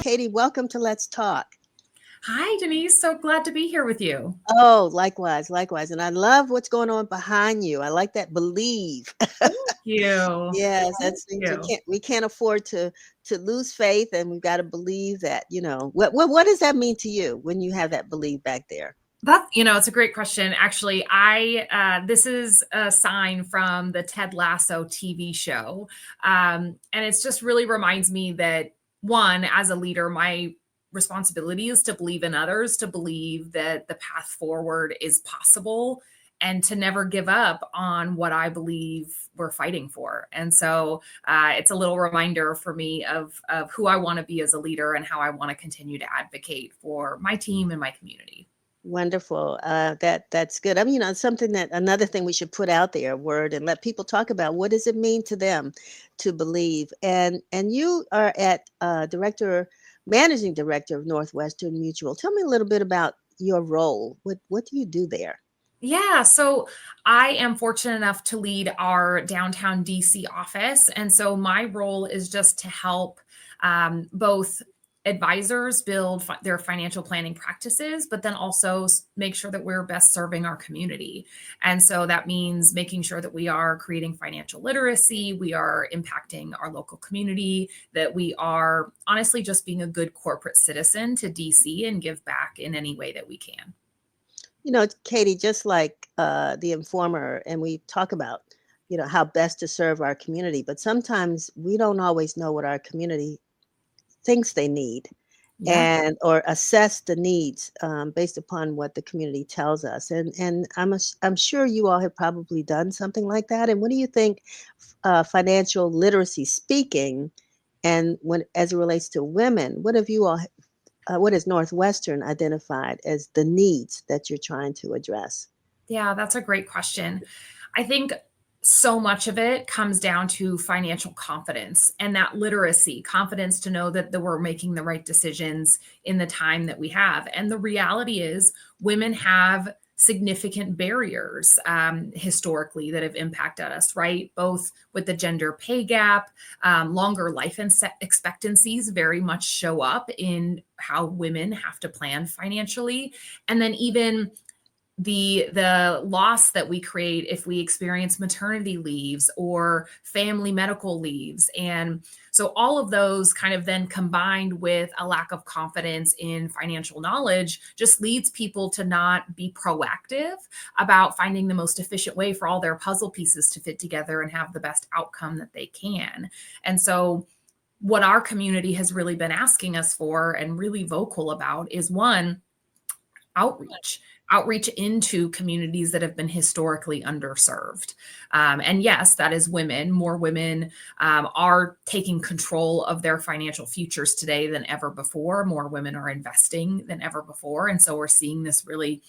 Katie, welcome to Let's Talk. Hi, Denise. So glad to be here with you. Oh, likewise, likewise. And I love what's going on behind you. I like that believe. Thank you. Yes, Thank that's things you. we can't afford to lose faith, and we've got to believe that, what does that mean to you when you have that believe back there? It's a great question. Actually, I this is a sign from the Ted Lasso TV show, and it's just really reminds me that one, as a leader, my responsibility is to believe in others, to believe that the path forward is possible, and to never give up on what I believe we're fighting for. And so, it's a little reminder for me of who I want to be as a leader and how I want to continue to advocate for my team and my community. Wonderful. That's good. I mean, it's something that another thing we should put out there, a word, and let people talk about what does it mean to them to believe. And you are at managing director of Northwestern Mutual. Tell me a little bit about your role. What do you do there? Yeah, so I am fortunate enough to lead our downtown DC office. And so my role is just to help both advisors build their financial planning practices, but then also make sure that we're best serving our community. And so that means making sure that we are creating financial literacy, we are impacting our local community, that we are honestly just being a good corporate citizen to DC and give back in any way that we can. Katie, just like the informer, and we talk about, how best to serve our community, but sometimes we don't always know what our community thinks they need Yeah. and or assess the needs based upon what the community tells us. And I'm sure you all have probably done something like that. And what do you think financial literacy speaking, and when as it relates to women, what have you all what has Northwestern identified as the needs that you're trying to address? Yeah, that's a great question. I think so much of it comes down to financial confidence and that literacy, confidence to know that we're making the right decisions in the time that we have. And the reality is, women have significant barriers historically that have impacted us, right? Both with the gender pay gap, longer life expectancies very much show up in how women have to plan financially. And then even the loss that we create if we experience maternity leaves or family medical leaves. And so all of those kind of then combined with a lack of confidence in financial knowledge just leads people to not be proactive about finding the most efficient way for all their puzzle pieces to fit together and have the best outcome that they can. And so what our community has really been asking us for and really vocal about is one, outreach into communities that have been historically underserved. And yes, that is women. More women are taking control of their financial futures today than ever before. More women are investing than ever before. And so we're seeing this really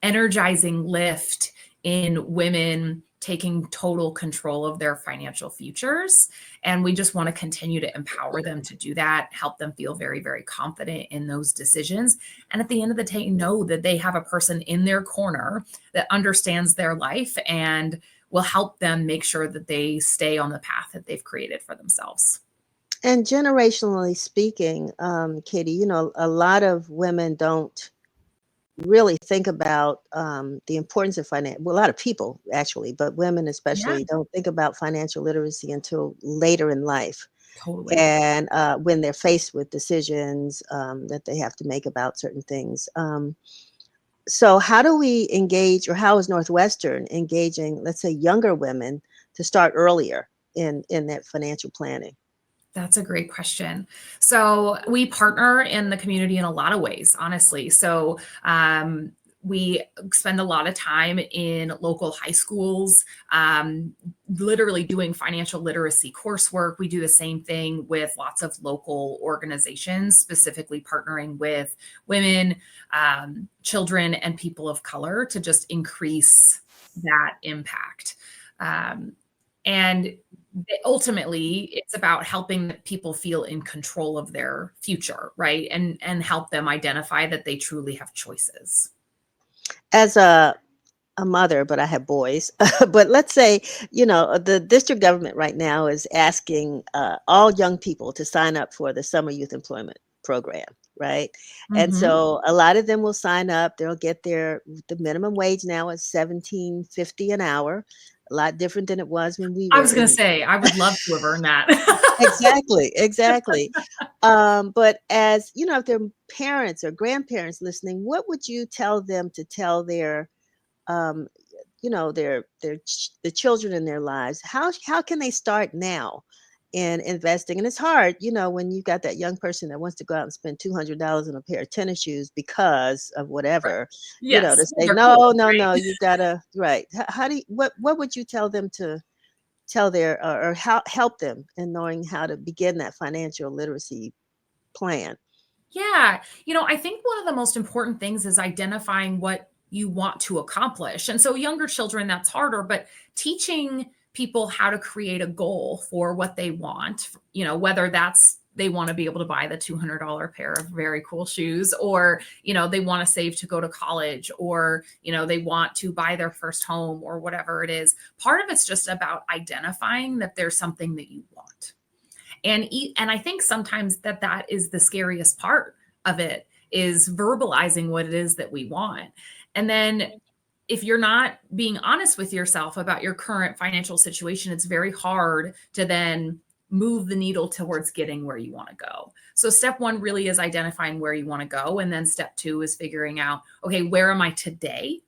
energizing lift in women taking total control of their financial futures. And we just want to continue to empower them to do that, help them feel very, very confident in those decisions. And at the end of the day, know that they have a person in their corner that understands their life and will help them make sure that they stay on the path that they've created for themselves. And generationally speaking, Katie, a lot of women don't really think about the importance of finance. Well, a lot of people actually, but women Yeah, especially don't think about financial literacy until later in life. totally. And when they're faced with decisions that they have to make about certain things. So how do we engage, or how is Northwestern engaging, let's say, younger women to start earlier in that financial planning? That's a great question. So we partner in the community in a lot of ways, honestly. So we spend a lot of time in local high schools, literally doing financial literacy coursework. We do the same thing with lots of local organizations, specifically partnering with women, children, and people of color to just increase that impact. And ultimately it's about helping people feel in control of their future, right? And help them identify that they truly have choices. As a a mother, but I have boys. But let's say, the district government right now is asking all young people to sign up for the summer youth employment program, right? And Mhm. so a lot of them will sign up. They'll get the minimum wage now is 17.50 an hour, a lot different than it was when we I were was gonna in. say, I would love to have earned that. Exactly, exactly. But as if there are parents or grandparents listening, what would you tell them to tell their um, the children in their lives? How can they start now in investing? And it's hard, when you've got that young person that wants to go out and spend $200 on a pair of tennis shoes because of Right. whatever, to Yes. Well, say they're cool, no, no, right? no, you gotta right. How do you, what would you tell them to tell their or how help them in knowing how to begin that financial literacy plan? Yeah. I think one of the most important things is identifying what you want to accomplish. And so younger children, that's harder, but teaching people how to create a goal for what they want, whether that's they want to be able to buy the $200 pair of very cool shoes, or, they want to save to go to college, or, they want to buy their first home, or whatever it is. Part of it's just about identifying that there's something that you want. And I think sometimes that is the scariest part of it, is verbalizing what it is that we want. And then if you're not being honest with yourself about your current financial situation, it's very hard to then move the needle towards getting where you want to go. So step one really is identifying where you want to go. And then step two is figuring out, okay, where am I today?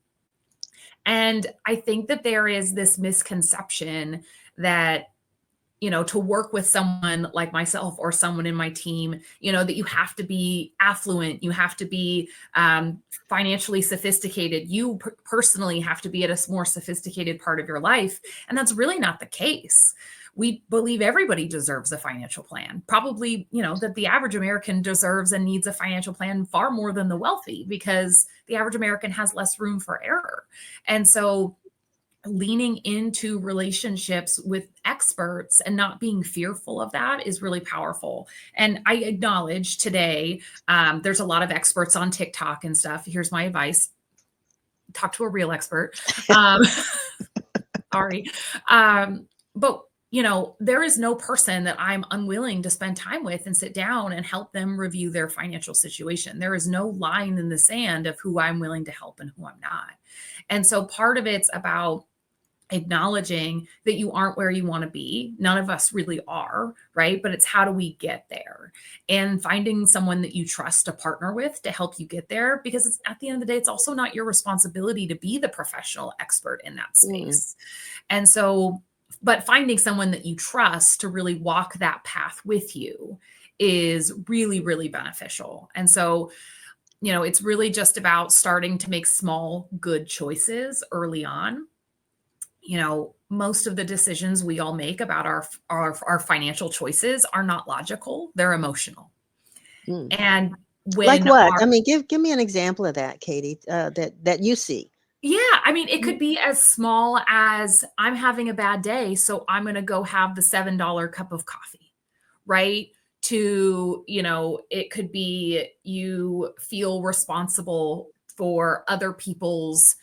And I think that there is this misconception that, to work with someone like myself or someone in my team, that you have to be affluent, you have to be financially sophisticated, you personally have to be at a more sophisticated part of your life. And that's really not the case. We believe everybody deserves a financial plan. Probably, that the average American deserves and needs a financial plan far more than the wealthy, because the average American has less room for error. And so leaning into relationships with experts and not being fearful of that is really powerful. And I acknowledge today, there's a lot of experts on TikTok and stuff. Here's my advice: talk to a real expert. Um, sorry. But there is no person that I'm unwilling to spend time with and sit down and help them review their financial situation. There is no line in the sand of who I'm willing to help and who I'm not. And so part of it's about acknowledging that you aren't where you want to be. None of us really are, right? But it's how do we get there? And finding someone that you trust to partner with to help you get there, because it's, at the end of the day, it's also not your responsibility to be the professional expert in that Mm. space. And so, but finding someone that you trust to really walk that path with you is really, really beneficial. And so, it's really just about starting to make small, good choices early on. Most of the decisions we all make about our financial choices are not logical, they're emotional. Mm. And Like when what? our I mean, give me an example of that, Katie, that you see. Yeah, I mean, it Mm. could be as small as, I'm having a bad day, so I'm gonna go have the $7 cup of coffee, right? To, it could be you feel responsible for other people's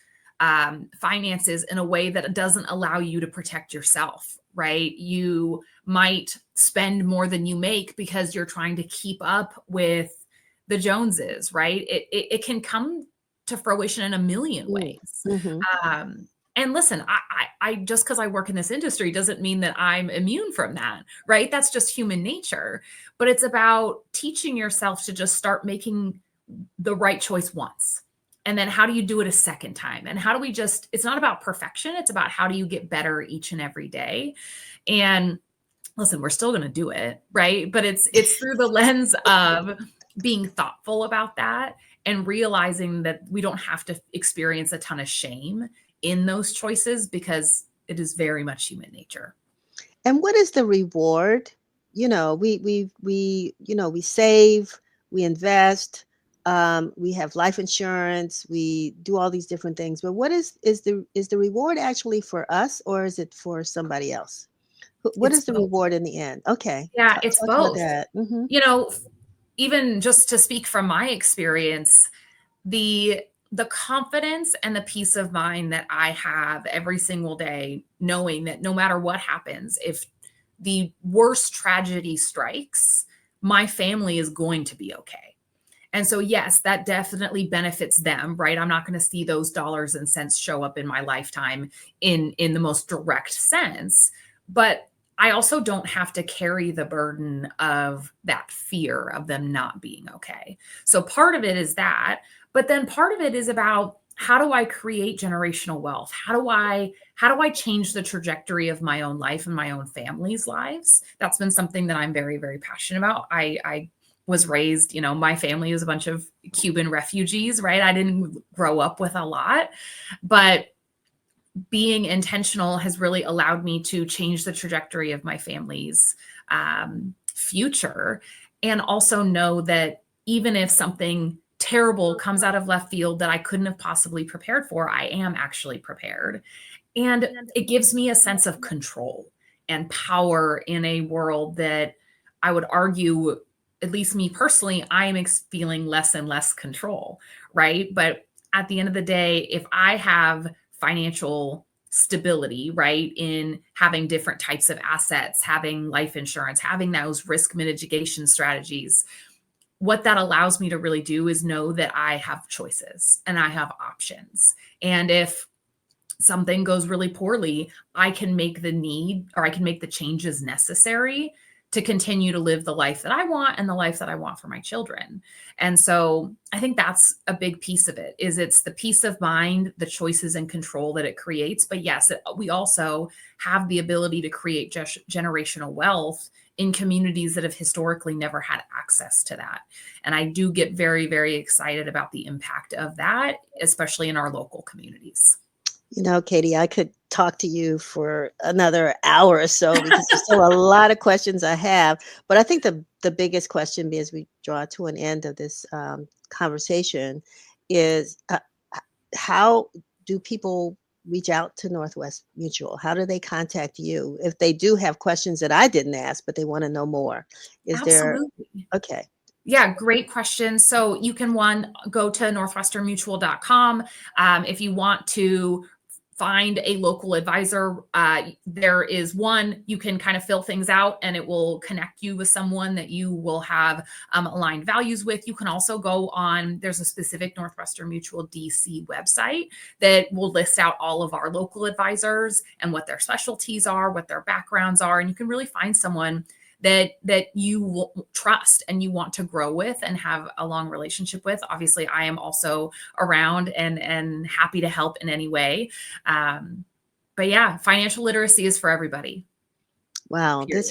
finances in a way that doesn't allow you to protect yourself, right? You might spend more than you make because you're trying to keep up with the Joneses, right? It can come to fruition in a million Mm. ways. Mhm. And listen, I just because I work in this industry doesn't mean that I'm immune from that, right? That's just human nature. But it's about teaching yourself to just start making the right choice once. And then how do you do it a second time? And how do we just, it's not about perfection. It's about how do you get better each and every day. And listen, we're still going to do it, right? But it's through the lens of being thoughtful about that and realizing that we don't have to experience a ton of shame in those choices, because it is very much human nature. And what is the reward? We save, we invest, we have life insurance, we do all these different things. But what is the reward actually for us, or is it for somebody else? What It's is the both. reward in the end? Okay, Yeah, it's talk about both. that. Hmm. You know, even just to speak from my experience, the the confidence and the peace of mind that I have every single day, knowing that no matter what happens, if the worst tragedy strikes, my family is going to be okay. And so, yes, that definitely benefits them, right? I'm not going to see those dollars and cents show up in my lifetime in the most direct sense, but I also don't have to carry the burden of that fear of them not being okay. So part of it is that, but then part of it is about how do I create generational wealth? How do I change the trajectory of my own life and my own family's lives? That's been something that I'm very, very passionate about. I was raised, my family is a bunch of Cuban refugees, right? I didn't grow up with a lot, but being intentional has really allowed me to change the trajectory of my family's future. And also know that even if something terrible comes out of left field that I couldn't have possibly prepared for, I am actually prepared. And it gives me a sense of control and power in a world that I would argue, at least me personally, I am feeling less and less control, right? But at the end of the day, if I have financial stability, right, in having different types of assets, having life insurance, having those risk mitigation strategies, what that allows me to really do is know that I have choices and I have options. And if something goes really poorly, I can make the changes necessary to continue to live the life that I want and the life that I want for my children. And so I think that's a big piece of it. Is it's the peace of mind, the choices and control that it creates. But yes, we also have the ability to create generational wealth in communities that have historically never had access to that. And I do get very, very excited about the impact of that, especially in our local communities. Katie, I could talk to you for another hour or so because there's still a lot of questions I have. But I think the biggest question, as we draw to an end of this conversation, is how do people reach out to Northwest Mutual? How do they contact you if they do have questions that I didn't ask, but they want to know more? Is there Absolutely. okay? Yeah, great question. So you can go to northwesternmutual.com. If you want to find a local advisor, there is one, you can kind of fill things out and it will connect you with someone that you will have aligned values with. You can also there's a specific Northwestern Mutual DC website that will list out all of our local advisors and what their specialties are, what their backgrounds are. And you can really find someone that you will trust and you want to grow with and have a long relationship with. Obviously, I am also around and happy to help in any way. But yeah, financial literacy is for everybody. Wow, Period.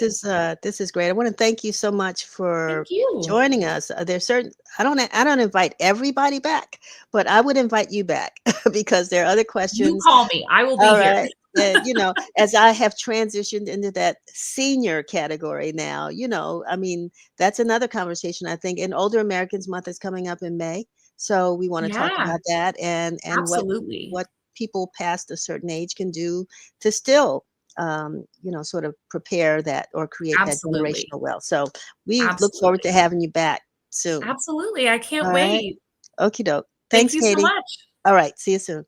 this is great. I want to thank you so much for Thank you. joining us. There's certain I don't invite everybody back, but I would invite you back because there are other You questions. call me. I will be All here. right. And as I have transitioned into that senior category now, I mean, that's another conversation, I think. And Older Americans Month is coming up in May. So we want to talk Yeah, about that and absolutely. what people past a certain age can do to still sort of prepare that or create that Absolutely. generational wealth. So we look forward to Absolutely. having you back soon. Absolutely. I can't All right. wait. Okie doke. Thank Thanks, you so Katie. much. All right. See you soon.